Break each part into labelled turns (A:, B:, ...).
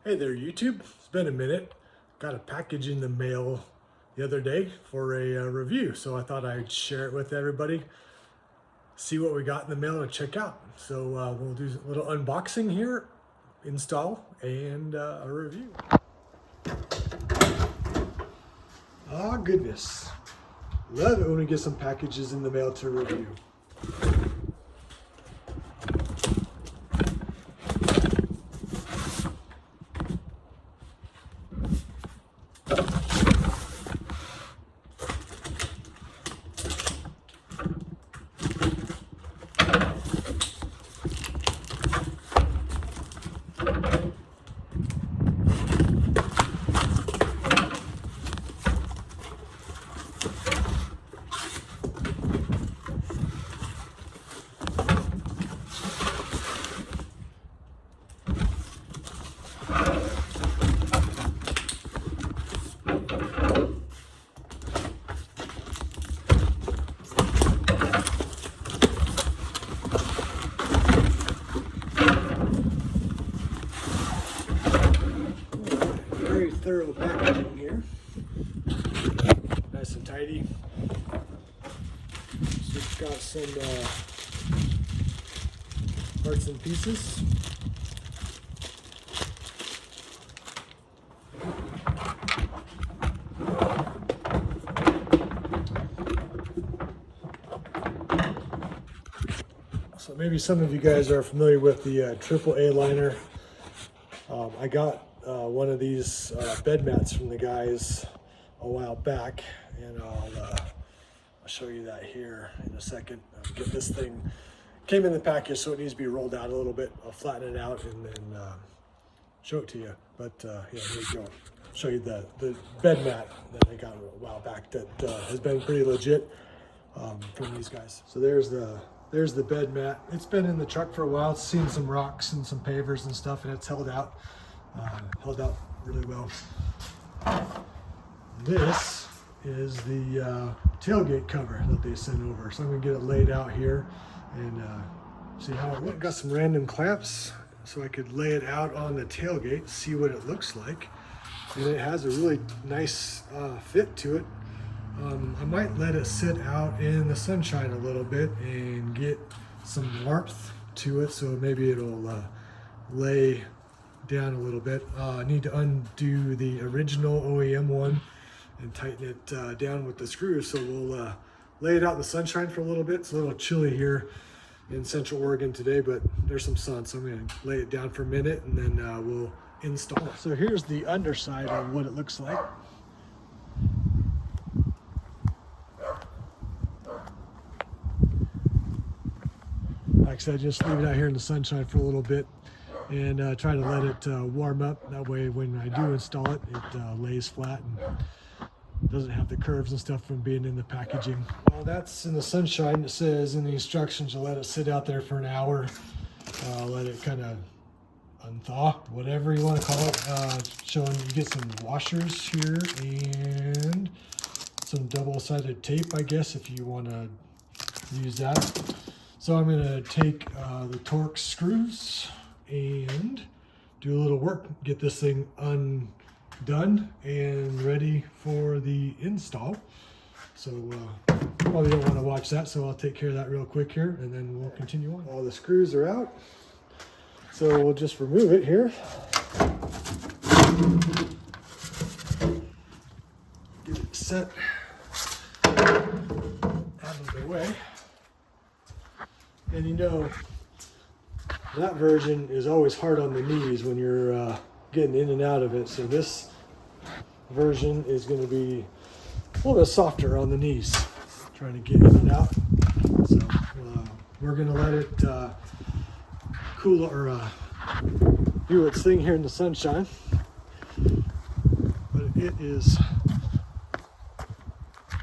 A: Hey there, YouTube. It's been a minute. Got a package in the mail the other day for a review, so I thought I'd share it with everybody, see what we got in the mail to check out. So we'll do a little unboxing here, install, and a review. Ah, goodness. Love it when we get some packages in the mail to review. Very thorough packaging here. Nice and tidy. So it's got some parts and pieces. So maybe some of you guys are familiar with the AAA-liner. I got one of these bed mats from the guys a while back, and I'll show you that here in a second. Get this thing, came in the package, so it needs to be rolled out a little bit. I'll flatten it out and then show it to you. But yeah, here you go. Show you the bed mat that I got a while back that has been pretty legit from these guys. So there's the bed mat. It's been in the truck for a while. It's seen some rocks and some pavers and stuff, and it's held out really well. This is the tailgate cover that they sent over. So I'm gonna get it laid out here and see how it looks. Got some random clamps so I could lay it out on the tailgate, see what it looks like. And it has a really nice fit to it. I might let it sit out in the sunshine a little bit and get some warmth to it, so maybe it'll lay down a little bit. I need to undo the original OEM one and tighten it down with the screws, so we'll lay it out in the sunshine for a little bit. It's a little chilly here in Central Oregon today, but there's some sun, so I'm going to lay it down for a minute and then we'll install it. So here's the underside of what it looks like. Like I said, just leave it out here in the sunshine for a little bit and try to let it warm up. That way when I do install it, it lays flat and doesn't have the curves and stuff from being in the packaging. Well, that's in the sunshine. It says in the instructions to let it sit out there for an hour. Let it kind of unthaw, whatever you want to call it. Showing you get some washers here and some double-sided tape, I guess, if you want to use that. So I'm going to take the Torx screws and do a little work, get this thing undone and ready for the install. So probably don't want to watch that, so I'll take care of that real quick here and then we'll continue on. All the screws are out, so we'll just remove it here. Get it set out of the way. And you know, that version is always hard on the knees when you're getting in and out of it. So this version is going to be a little bit softer on the knees, trying to get in and out. So we're going to let it cool or do its thing here in the sunshine. But it is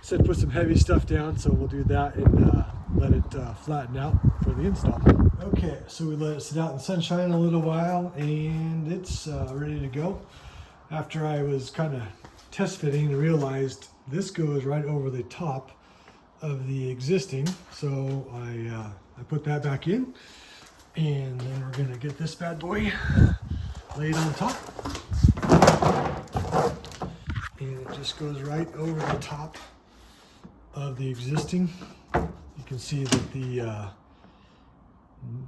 A: said put some heavy stuff down, so we'll do that and let it flatten out for the install. Okay, so we let it sit out in the sunshine a little while and it's ready to go. After I was kind of test fitting and realized this goes right over the top of the existing, so I put that back in, and then we're gonna get this bad boy lay it on top. And it just goes right over the top of the existing. You can see that the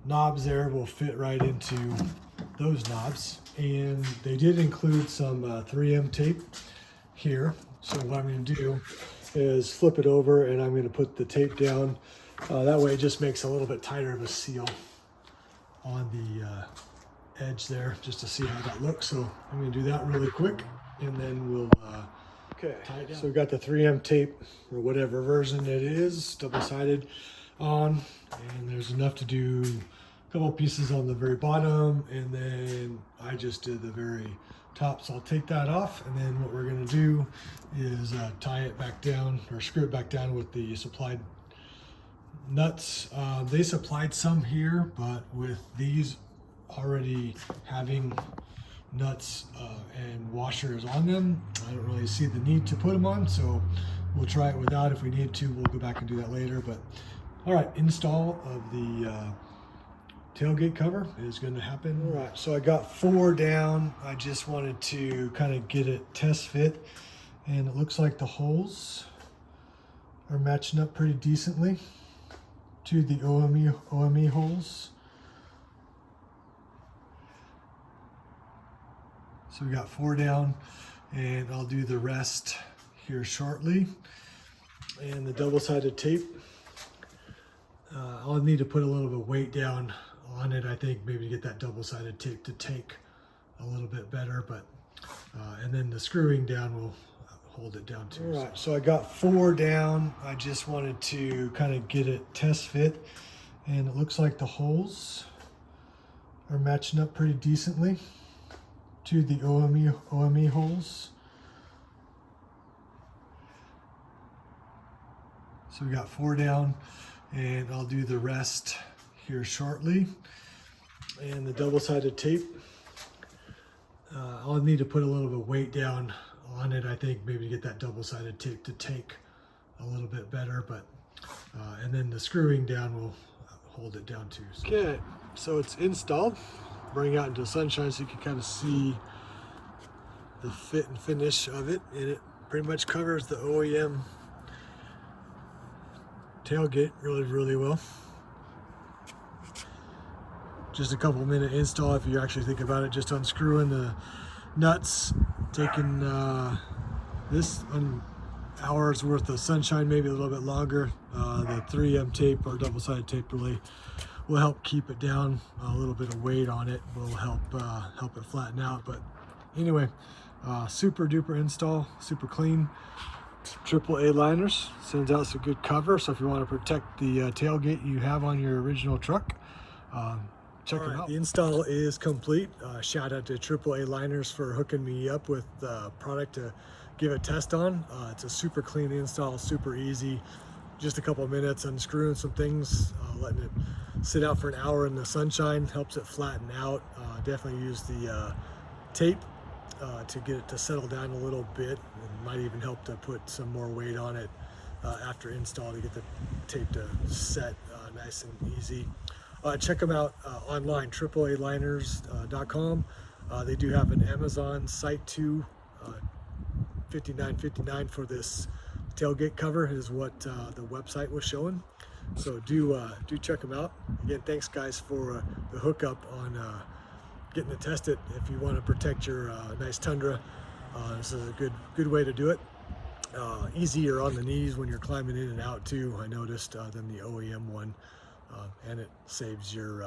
A: knobs there will fit right into those knobs. And they did include some 3M tape here. So what I'm going to do is flip it over and I'm going to put the tape down. That way it just makes a little bit tighter of a seal on the edge there, just to see how that looks. So I'm going to do that really quick and then we'll tie it down. So we've got the 3M tape, or whatever version it is, double-sided on, and there's enough to do a couple pieces on the very bottom, and then I just did the very top. So I'll take that off, and then what we're going to do is tie it back down, or screw it back down with the supplied nuts. They supplied some here, but with these already having nuts and washers on them, I don't really see the need to put them on, so we'll try it without. If we need to, we'll go back and do that later. But all right, install of the tailgate cover is going to happen. All right, so I got 4 down. I just wanted to kind of get it test fit, and it looks like the holes are matching up pretty decently to the OEM holes. So we got 4 down, and I'll do the rest here shortly. And the double-sided tape, I'll need to put a little bit of weight down on it, I think, maybe to get that double-sided tape to take a little bit better. But and then the screwing down will hold it down too. All right, so I got 4 down. I just wanted to kind of get it test fit, and it looks like the holes are matching up pretty decently to the OEM holes. So we got 4 down, and I'll do the rest here shortly. And the double-sided tape, I'll need to put a little bit of weight down on it, I think, maybe to get that double-sided tape to take a little bit better. But and then the screwing down will hold it down too. So. Okay, so it's installed. Bring it out into the sunshine so you can kind of see the fit and finish of it, and it pretty much covers the OEM tailgate really well. Just a couple minute install if you actually think about it. Just unscrewing the nuts, taking this an hour's worth of sunshine, maybe a little bit longer. The 3M tape or double-sided tape really will help keep it down. A little bit of weight on it will help it flatten out. But anyway, super duper install, super clean. TripleAliners sends out some good cover, so if you want to protect the tailgate you have on your original truck, check them out. The install is complete. Shout out to TripleAliners for hooking me up with the product to give a test on. It's a super clean install, super easy. Just a couple of minutes unscrewing some things, letting it sit out for an hour in the sunshine helps it flatten out. Definitely use the tape to get it to settle down a little bit. It might even help to put some more weight on it after install to get the tape to set nice and easy. Check them out online, TripleAliners.com. They do have an Amazon site too. $59.59 for this tailgate cover is what the website was showing. So do check them out. Again, thanks guys for the hookup on getting it tested. If you want to protect your nice Tundra, this is a good way to do it. Easier on the knees when you're climbing in and out too, I noticed, than the OEM one, and it saves your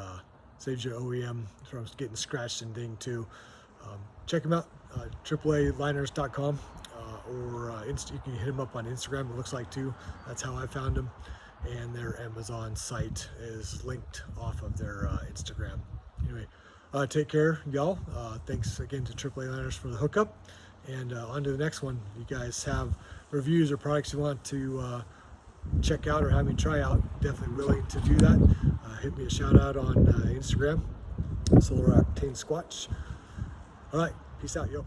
A: OEM from getting scratched and dinged too. Check them out, TripleAliners.com, or you can hit them up on Instagram. It looks like too. That's how I found them, and their Amazon site is linked off of their Instagram. Anyway. Take care, y'all. Thanks again to TripleAliners for the hookup. And on to the next one. If you guys have reviews or products you want to check out or have me try out, definitely willing to do that. Hit me a shout out on Instagram, Solar Octane Squatch. All right, peace out, yo.